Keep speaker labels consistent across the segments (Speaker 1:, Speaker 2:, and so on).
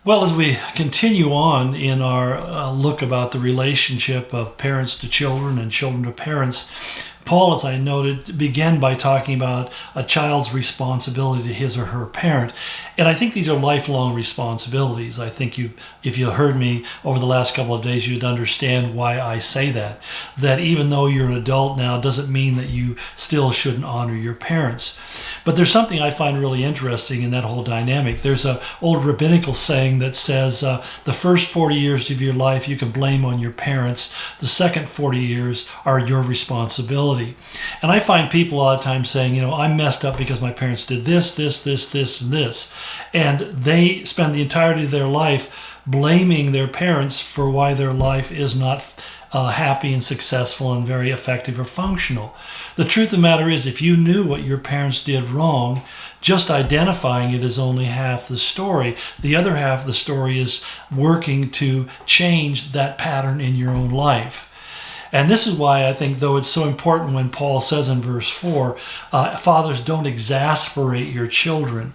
Speaker 1: Well, as we continue on in our look about the relationship of parents to children and children to parents, Paul, as I noted, began by talking about a child's responsibility to his or her parent. And I think these are lifelong responsibilities. I think if you heard me over the last couple of days, you'd understand why I say that. That even though you're an adult now doesn't mean that you still shouldn't honor your parents. But there's something I find really interesting in that whole dynamic. There's an old rabbinical saying that says the first 40 years of your life you can blame on your parents. The second 40 years are your responsibility. And I find people a lot of times saying, I messed up because my parents did this, and this. And they spend the entirety of their life blaming their parents for why their life is not happy and successful and very effective or functional. The truth of the matter is, if you knew what your parents did wrong, just identifying it is only half the story. The other half of the story is working to change that pattern in your own life. And this is why I think, though, it's so important when Paul says in verse 4, fathers, don't exasperate your children.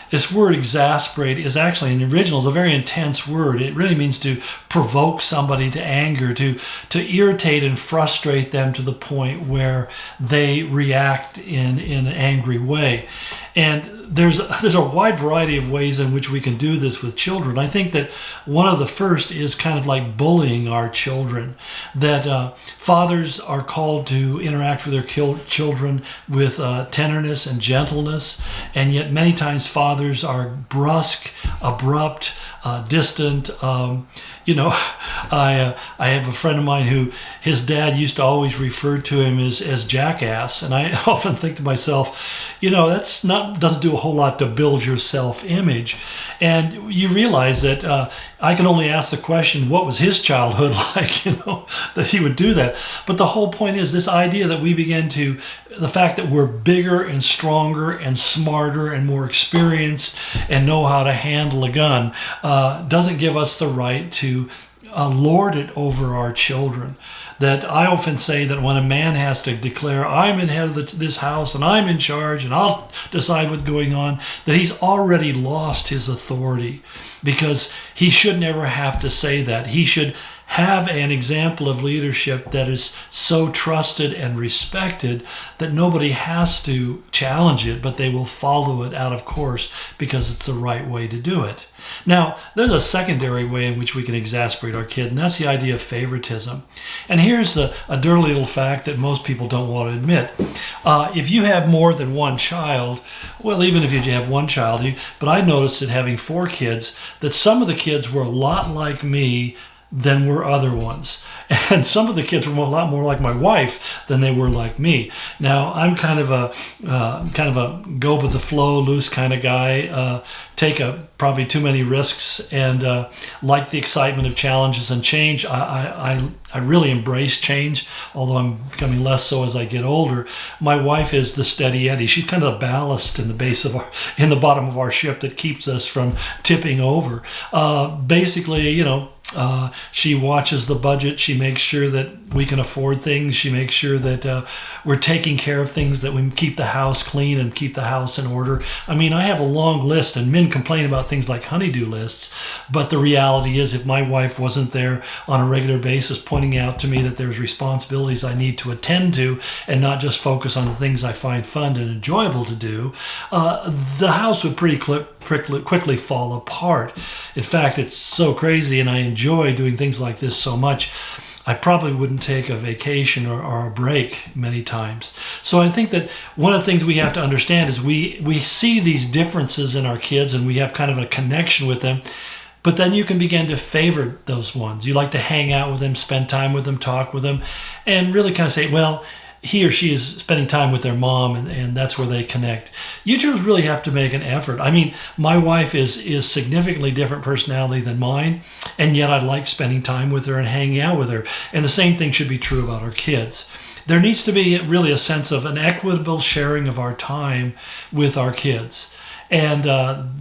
Speaker 1: This word exasperate is actually, in the original, is a very intense word. It really means to provoke somebody to anger, to irritate and frustrate them to the point where they react in an angry way. And there's a wide variety of ways in which we can do this with children. I think that one of the first is kind of like bullying our children. That fathers are called to interact with their children with tenderness and gentleness, and yet many times fathers are brusque, abrupt, distant. I have a friend of mine who his dad used to always refer to him as jackass, and I often think to myself, doesn't do a whole lot to build your self-image. And you realize that I can only ask the question, what was his childhood like? That he would do that. But the whole point is this idea that we begin to, the fact that we're bigger and stronger and smarter and more experienced and know how to handle a gun doesn't give us the right to lord it over our children. That I often say that when a man has to declare, I'm in head of this house and I'm in charge and I'll decide what's going on, that he's already lost his authority, because he should never have to say that. He should have an example of leadership that is so trusted and respected that nobody has to challenge it, but they will follow it out of course because it's the right way to do it. Now, there's a secondary way in which we can exasperate our kid, and that's the idea of favoritism. And here's a dirty little fact that most people don't want to admit. If you have more than one child, well, even if you have one child, but I noticed that having 4 kids, that some of the kids were a lot like me than were other ones. And some of the kids were a lot more like my wife than they were like me. Now, I'm kind of a go with the flow, loose kind of guy, take probably too many risks, and like the excitement of challenges and change. I really embrace change, although I'm becoming less so as I get older. My wife is the steady Eddie. She's kind of the ballast in the bottom of our ship that keeps us from tipping over. Basically, she watches the budget. She makes sure that we can afford things. She makes sure that we're taking care of things, that we keep the house clean and keep the house in order. I mean, I have a long list, and men complain about things like honey-do lists, but the reality is, if my wife wasn't there on a regular basis pointing out to me that there's responsibilities I need to attend to and not just focus on the things I find fun and enjoyable to do, the house would pretty quickly fall apart. In fact, it's so crazy, and I enjoy doing things like this so much, I probably wouldn't take a vacation or a break many times. So I think that one of the things we have to understand is we see these differences in our kids, and we have kind of a connection with them, but then you can begin to favor those ones. You like to hang out with them, spend time with them, talk with them, and really kind of say, well, he or she is spending time with their mom, and that's where they connect. You two really have to make an effort. I mean, my wife is significantly different personality than mine, and yet I like spending time with her and hanging out with her. And the same thing should be true about our kids. There needs to be really a sense of an equitable sharing of our time with our kids. And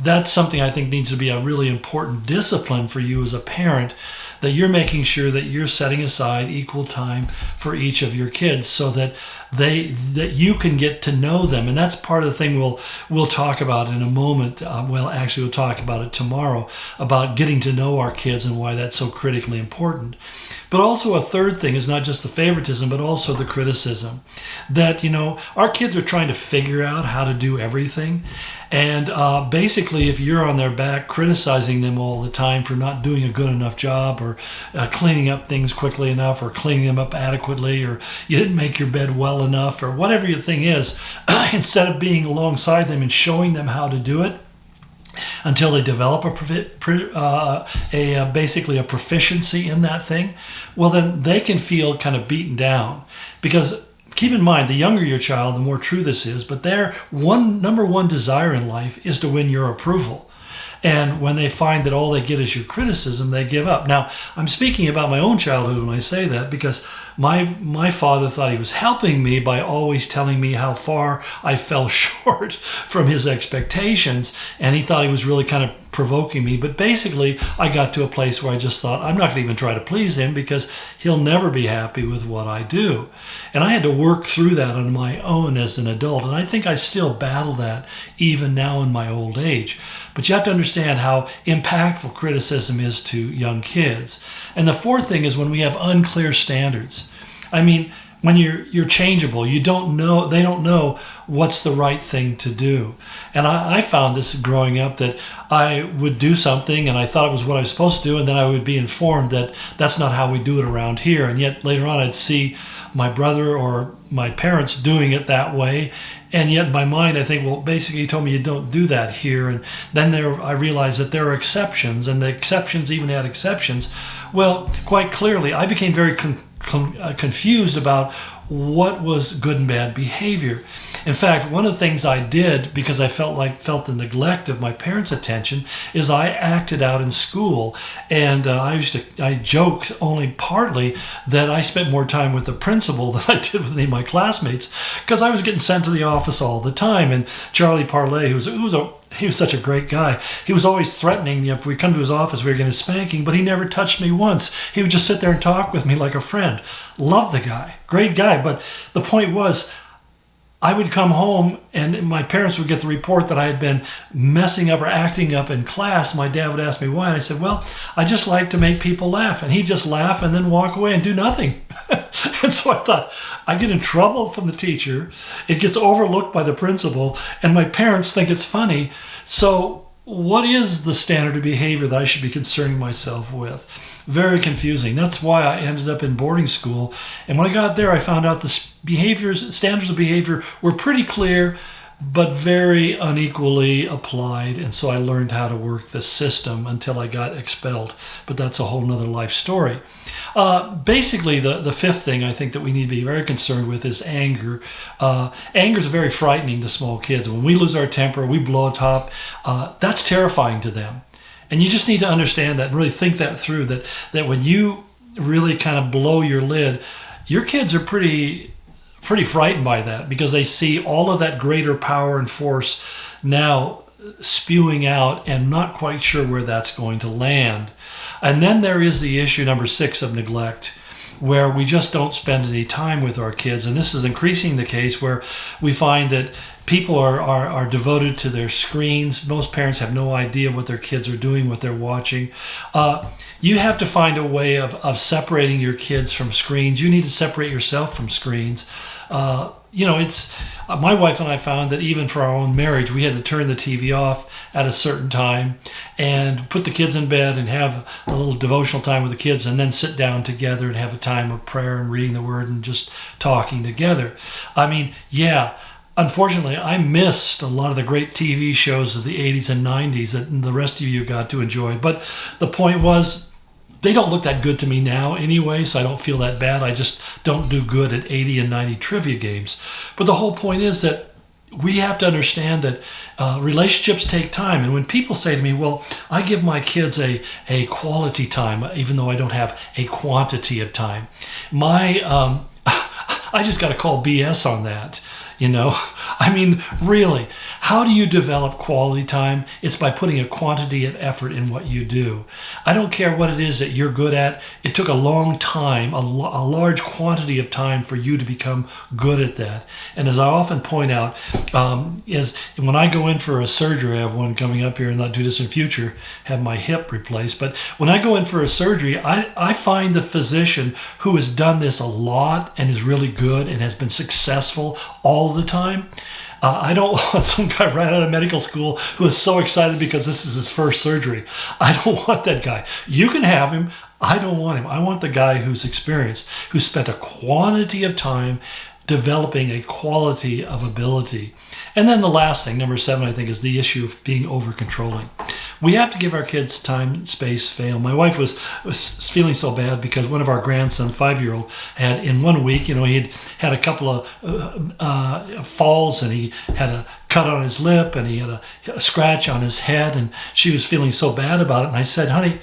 Speaker 1: that's something I think needs to be a really important discipline for you as a parent, that you're making sure that you're setting aside equal time for each of your kids so that you can get to know them. And that's part of the thing we'll talk about in a moment. Actually, we'll talk about it tomorrow, about getting to know our kids and why that's so critically important. But also a third thing is not just the favoritism, but also the criticism. That, our kids are trying to figure out how to do everything. And basically, if you're on their back criticizing them all the time for not doing a good enough job, or cleaning up things quickly enough, or cleaning them up adequately, or you didn't make your bed well enough, or whatever your thing is, instead of being alongside them and showing them how to do it, until they develop basically a proficiency in that thing, well, then they can feel kind of beaten down. Because keep in mind, the younger your child, the more true this is, but their number one desire in life is to win your approval. And when they find that all they get is your criticism, they give up. Now, I'm speaking about my own childhood when I say that, because my father thought he was helping me by always telling me how far I fell short from his expectations, and he thought he was really kind of provoking me. But basically, I got to a place where I just thought, I'm not going to even try to please him, because he'll never be happy with what I do. And I had to work through that on my own as an adult, and I think I still battle that even now in my old age. But you have to understand how impactful criticism is to young kids. And the fourth thing is when we have unclear standards. I mean, when you're changeable, they don't know what's the right thing to do. And I found this growing up, that I would do something and I thought it was what I was supposed to do, and then I would be informed that that's not how we do it around here. And yet later on I'd see my brother or my parents doing it that way. And yet in my mind, I think, well, basically you told me you don't do that here. And then I realized that there are exceptions, and the exceptions even had exceptions. Well, quite clearly, I became very confused about what was good and bad behavior. In fact, one of the things I did, because I felt the neglect of my parents' attention, is I acted out in school. And I joked only partly that I spent more time with the principal than I did with any of my classmates, because I was getting sent to the office all the time. And Charlie Parlay, he was such a great guy. He was always threatening. If we come to his office, we were getting a spanking, but he never touched me once. He would just sit there and talk with me like a friend. Loved the guy. Great guy. But the point was, I would come home and my parents would get the report that I had been messing up or acting up in class. My dad would ask me why, and I said, well, I just like to make people laugh. And he'd just laugh and then walk away and do nothing. And so I thought, I get in trouble from the teacher, it gets overlooked by the principal, and my parents think it's funny. So what is the standard of behavior that I should be concerning myself with? Very confusing. That's why I ended up in boarding school. And when I got there, I found out the standards of behavior were pretty clear, but very unequally applied. And so I learned how to work the system until I got expelled. But that's a whole nother life story. Basically, the fifth thing I think that we need to be very concerned with is anger. Anger is very frightening to small kids. When we lose our temper, we blow a top, that's terrifying to them. And you just need to understand that and really think that through, that when you really kind of blow your lid, your kids are pretty frightened by that, because they see all of that greater power and force now spewing out and not quite sure where that's going to land. And then there is the issue number 6 of neglect, where we just don't spend any time with our kids. And this is increasing the case, where we find that people are devoted to their screens. Most parents have no idea what their kids are doing, what they're watching. You have to find a way of separating your kids from screens. You need to separate yourself from screens. It's my wife and I found that even for our own marriage, we had to turn the TV off at a certain time and put the kids in bed and have a little devotional time with the kids, and then sit down together and have a time of prayer and reading the Word and just talking together. Unfortunately, I missed a lot of the great TV shows of the 80s and 90s that the rest of you got to enjoy. But the point was, they don't look that good to me now anyway, so I don't feel that bad. I just don't do good at 80 and 90 trivia games. But the whole point is that we have to understand that relationships take time. And when people say to me, well, I give my kids a quality time, even though I don't have a quantity of time, I just got to call BS on that. I mean, really, how do you develop quality time? It's by putting a quantity of effort in what you do. I don't care what it is that you're good at. It took a long time, a large quantity of time for you to become good at that. And as I often point out, is when I go in for a surgery, I have one coming up here, and I'll do this in future, have my hip replaced. But when I go in for a surgery, I find the physician who has done this a lot and is really good and has been successful all the time. I don't want some guy right out of medical school who is so excited because this is his first surgery. I don't want that guy. You can have him. I don't want him. I want the guy who's experienced, who spent a quantity of time developing a quality of ability. And then the last thing, number 7, I think, is the issue of being over-controlling. We have to give our kids time, space, fail. My wife was feeling so bad because one of our grandsons, 5-year-old, had in 1 week, he'd had a couple of falls, and he had a cut on his lip, and he had a scratch on his head, and she was feeling so bad about it. And I said, honey,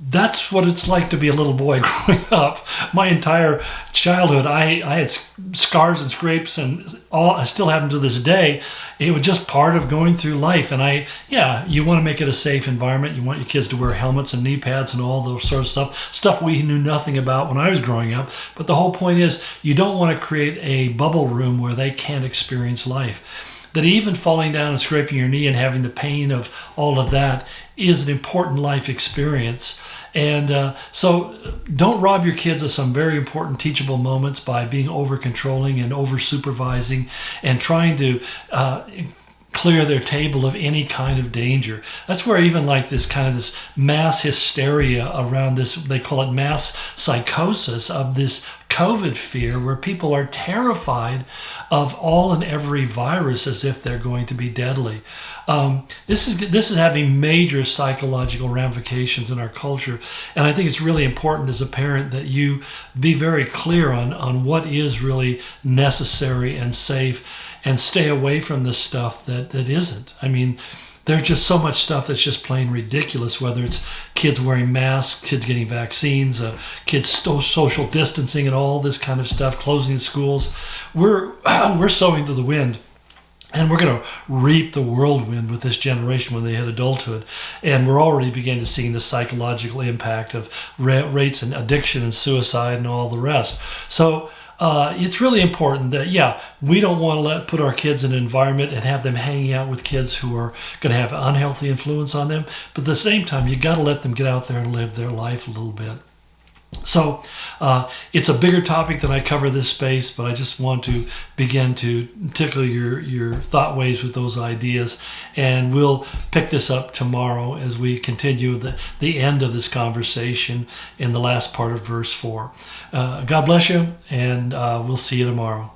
Speaker 1: that's what it's like to be a little boy growing up. My entire childhood, I had scars and scrapes, and I still have them to this day. It was just part of going through life. And you want to make it a safe environment. You want your kids to wear helmets and knee pads and all those sort of stuff we knew nothing about when I was growing up. But the whole point is, you don't want to create a bubble room where they can't experience life. That even falling down and scraping your knee and having the pain of all of that is an important life experience. And so don't rob your kids of some very important teachable moments by being over-controlling and over-supervising and trying to clear their table of any kind of danger. That's where even like this mass hysteria around this, they call it mass psychosis of this COVID fear, where people are terrified of all and every virus as if they're going to be deadly. This is having major psychological ramifications in our culture, and I think it's really important as a parent that you be very clear on what is really necessary and safe, and stay away from the stuff that isn't. I mean, there's just so much stuff that's just plain ridiculous, whether it's kids wearing masks, kids getting vaccines, kids social distancing and all this kind of stuff, closing schools. We're sowing to the wind. And we're going to reap the whirlwind with this generation when they hit adulthood. And we're already beginning to see the psychological impact of rates and addiction and suicide and all the rest. So it's really important that, we don't want to put our kids in an environment and have them hanging out with kids who are going to have unhealthy influence on them. But at the same time, you got to let them get out there and live their life a little bit. So it's a bigger topic than I cover this space, but I just want to begin to tickle your thought waves with those ideas. And we'll pick this up tomorrow as we continue the end of this conversation in the last part of verse 4. God bless you, and we'll see you tomorrow.